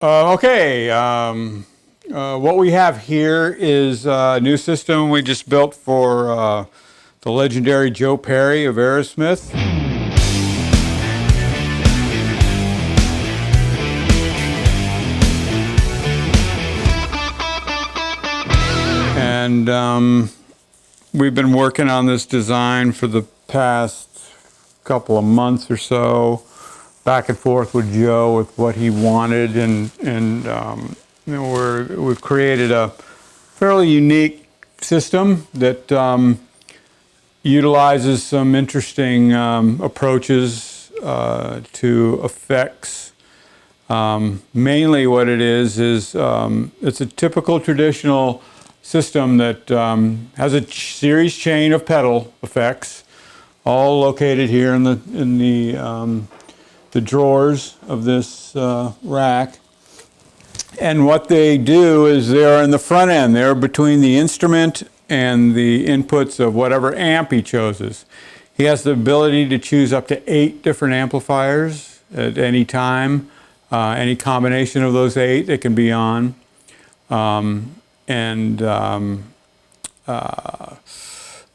What we have here is a new system we just built for the legendary Joe Perry of Aerosmith. And we've been working on this design for the past couple of months or so, back and forth with Joe with what he wanted, and we've created a fairly unique system that utilizes some interesting approaches to effects. Mainly what it is it's a typical traditional system that has a series chain of pedal effects, all located here in the drawers of this rack. And what they do is they're in the front end. They're between the instrument and the inputs of whatever amp he chooses. He has the ability to choose up to 8 different amplifiers at any time. Any combination of those 8 it can be on.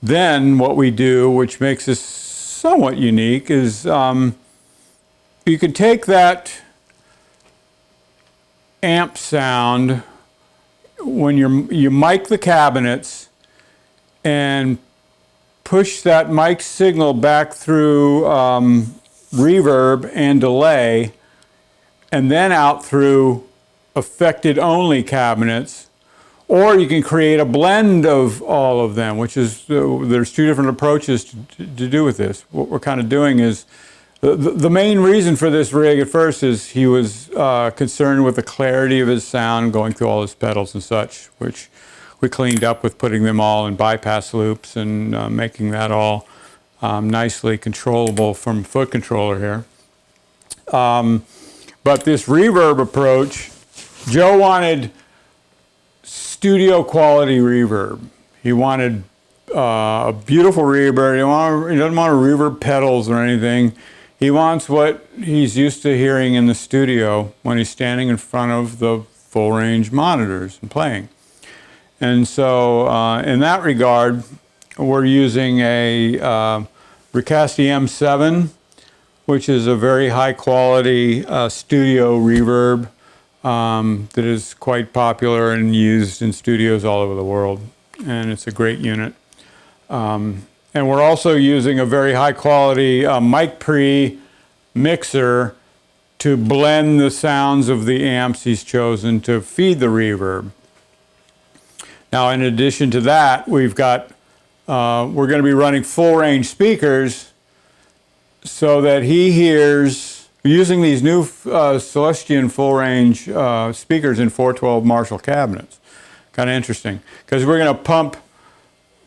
Then what we do, which makes this somewhat unique, is you can take that amp sound when you mic the cabinets and push that mic signal back through reverb and delay, and then out through affected only cabinets. Or you can create a blend of all of them, which is, there's 2 different approaches to do with this. What we're kind of doing is, the main reason for this rig at first is he was concerned with the clarity of his sound going through all his pedals and such, which we cleaned up with putting them all in bypass loops and making that all nicely controllable from foot controller here. But this reverb approach, Joe wanted studio quality reverb. He wanted a beautiful reverb. He doesn't want reverb pedals or anything. He wants what he's used to hearing in the studio when he's standing in front of the full range monitors and playing. And so in that regard, we're using a Ricasti M7, which is a very high quality studio reverb that is quite popular and used in studios all over the world, and it's a great unit. And we're also using a very high quality mic pre mixer to blend the sounds of the amps he's chosen to feed the reverb. Now, in addition to that, we've got we're going to be running full range speakers so that he hears, using these new Celestion full range speakers in 412 Marshall cabinets. Kind of interesting, because we're going to pump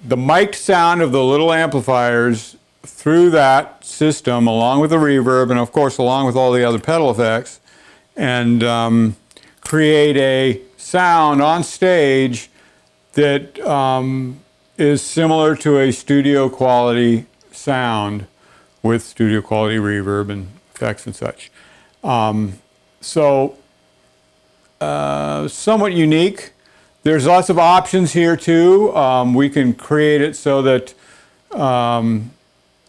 the mic'd sound of the little amplifiers through that system along with the reverb and of course along with all the other pedal effects, and create a sound on stage that is similar to a studio quality sound with studio quality reverb and effects and such. Somewhat unique. There's lots of options here too. We can create it so that you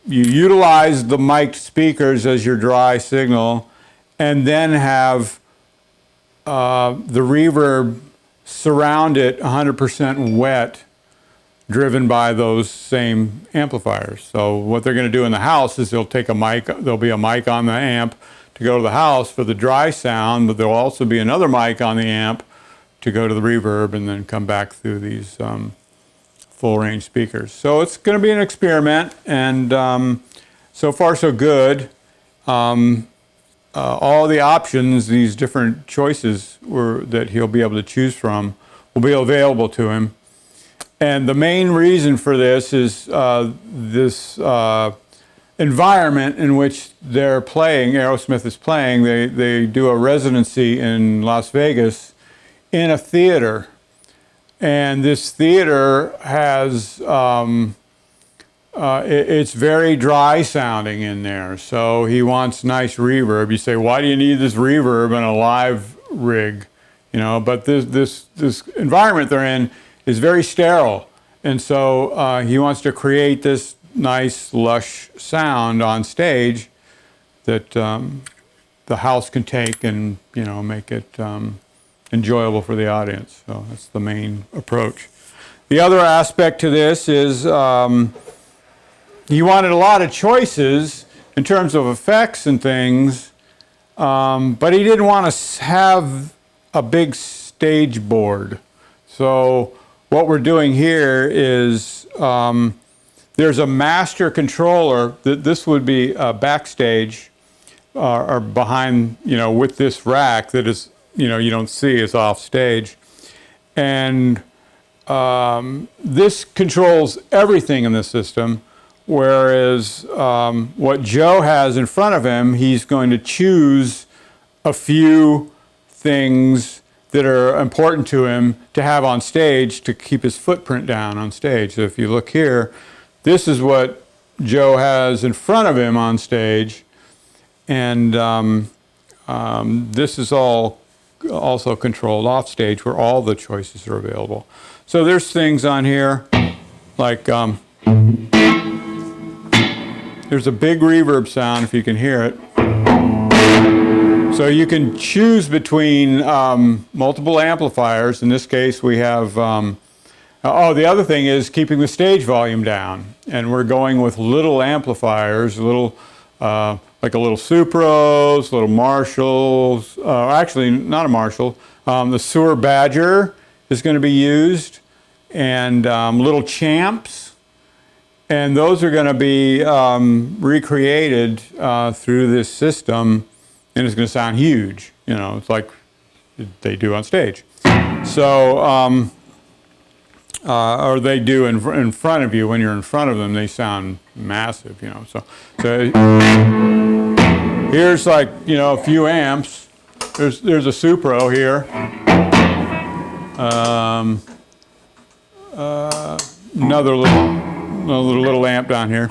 utilize the mic'd speakers as your dry signal, and then have the reverb surround it 100% wet, driven by those same amplifiers. So what they're going to do in the house is they'll take a mic, there'll be a mic on the amp to go to the house for the dry sound, but there'll also be another mic on the amp to go to the reverb and then come back through these full range speakers. So it's going to be an experiment, and so far so good. All the options, these different choices that he'll be able to choose from, will be available to him. And the main reason for this is this environment in which they're playing, Aerosmith is playing. They do a residency in Las Vegas in a theater. And this theater has, it's very dry sounding in there. So he wants nice reverb. You say, why do you need this reverb in a live rig, you know, but this environment they're in is very sterile. And so he wants to create this nice, lush sound on stage that the house can take and, you know, make it enjoyable for the audience. So that's the main approach. The other aspect to this is he wanted a lot of choices in terms of effects and things, but he didn't want to have a big stage board. So what we're doing here is there's a master controller. This would be backstage or behind, you know, with this rack that is, you know, you don't see, is off stage. And this controls everything in the system, whereas what Joe has in front of him, he's going to choose a few things that are important to him to have on stage to keep his footprint down on stage. So if you look here, this is what Joe has in front of him on stage, and this is all also controlled off stage where all the choices are available. So there's things on here like there's a big reverb sound if you can hear it. So you can choose between multiple amplifiers. In this case we have, the other thing is keeping the stage volume down. And we're going with little amplifiers, little, like a little Supros, little Marshalls, actually not a Marshall. The Sewer Badger is going to be used, and little Champs. And those are going to be recreated through this system, and it's going to sound huge. You know, it's like they do on stage. So, or they do in front of you. When you're in front of them, they sound massive, you know. So here's like, you know, a few amps. There's a Supro here. Another little amp down here.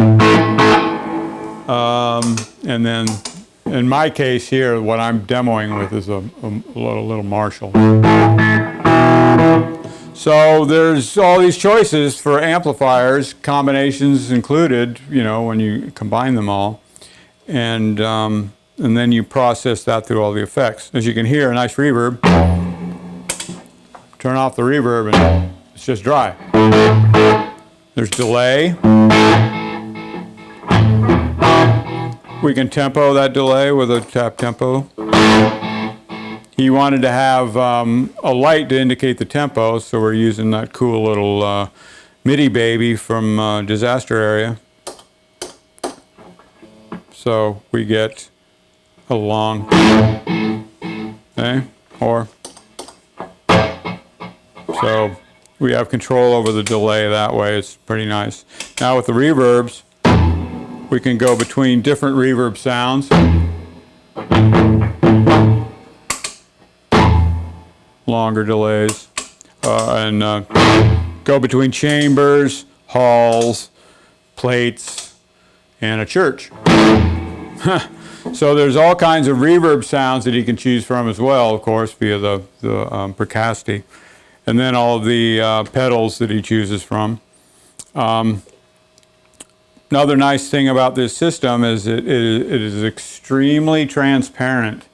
And then in my case here, what I'm demoing with is a little Marshall. So there's all these choices for amplifiers, combinations included, you know, when you combine them all. And then you process that through all the effects. As you can hear, a nice reverb. Turn off the reverb and it's just dry. There's delay. We can tempo that delay with a tap tempo. He wanted to have a light to indicate the tempo, so we're using that cool little MIDI baby from Disaster Area. So we get a long, okay, or, so we have control over the delay that way. It's pretty nice. Now with the reverbs, we can go between different reverb sounds. Longer delays, and go between chambers, halls, plates, and a church. So there's all kinds of reverb sounds that you can choose from as well, of course, via the Percasti. And then all of the pedals that he chooses from. Another nice thing about this system is it is extremely transparent.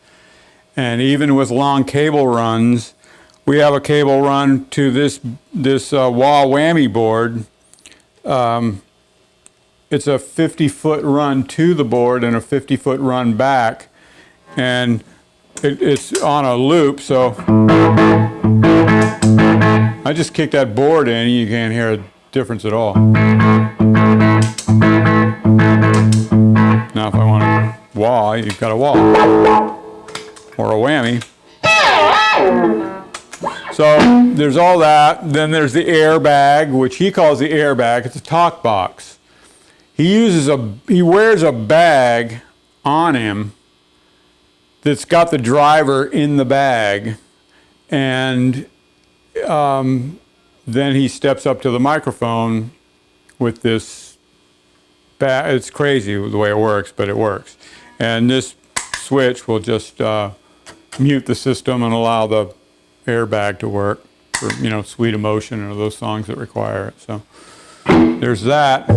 And even with long cable runs, we have a cable run to this Wah Whammy board. It's a 50-foot run to the board and a 50-foot run back. And it's on a loop, so I just kick that board in, you can't hear a difference at all. Now if I want a wah, you've got a wah. Or a whammy. So there's all that. Then there's the airbag, which he calls the airbag. It's a talk box. He wears a bag on him that's got the driver in the bag, and then he steps up to the microphone with this bag. It's crazy the way it works, but it works. And this switch will just mute the system and allow the airbag to work for, you know, Sweet Emotion or those songs that require it. So there's that.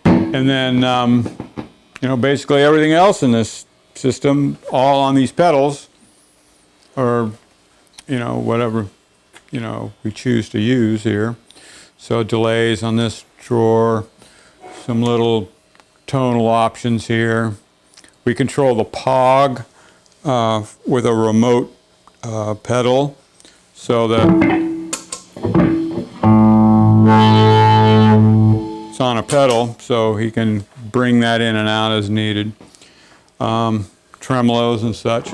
And then, you know, basically everything else in this system, all on these pedals, or, you know, whatever, you know, we choose to use here. So delays on this drawer, some little tonal options here. We control the POG with a remote pedal, so that it's on a pedal, so he can bring that in and out as needed. Tremolos and such.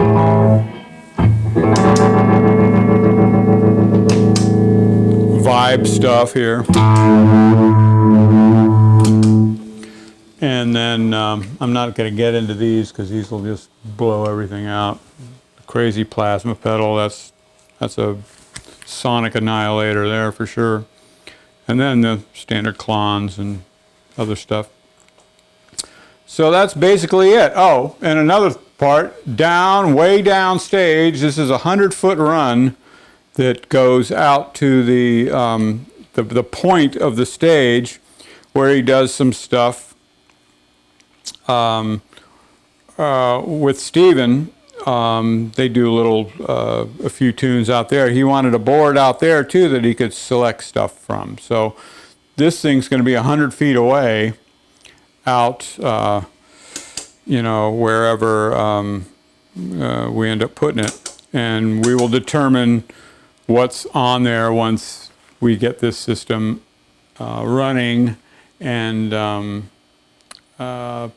Vibe stuff here. And then I'm not going to get into these because these will just blow everything out. The crazy plasma pedal, that's a sonic annihilator there for sure. And then the standard clones and other stuff. So that's basically it. Oh, and another part, down, way down stage, this is a 100-foot run that goes out to the point of the stage where he does some stuff with Steven. They do a few tunes out there. He wanted a board out there too that he could select stuff from. So this thing's going to be 100 feet away out, you know, wherever we end up putting it. And we will determine what's on there once we get this system running and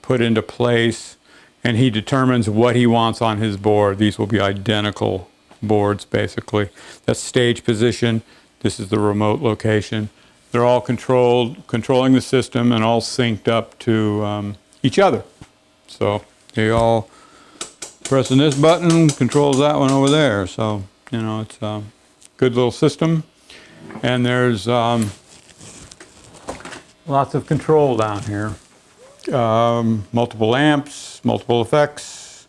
put into place, and he determines what he wants on his board. These will be identical boards, basically. That's stage position. This is the remote location. They're all controlling the system and all synced up to each other. So they all pressing this button controls that one over there. So, you know, it's a good little system. And there's lots of control down here. Multiple amps, multiple effects,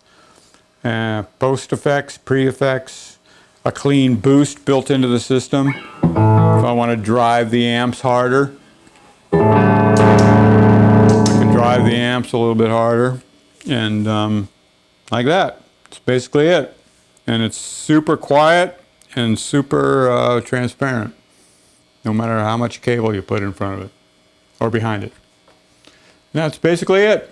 post effects, pre-effects, a clean boost built into the system. If I want to drive the amps harder, I can drive the amps a little bit harder, and like that. That's basically it. And it's super quiet and super transparent, no matter how much cable you put in front of it or behind it. That's basically it.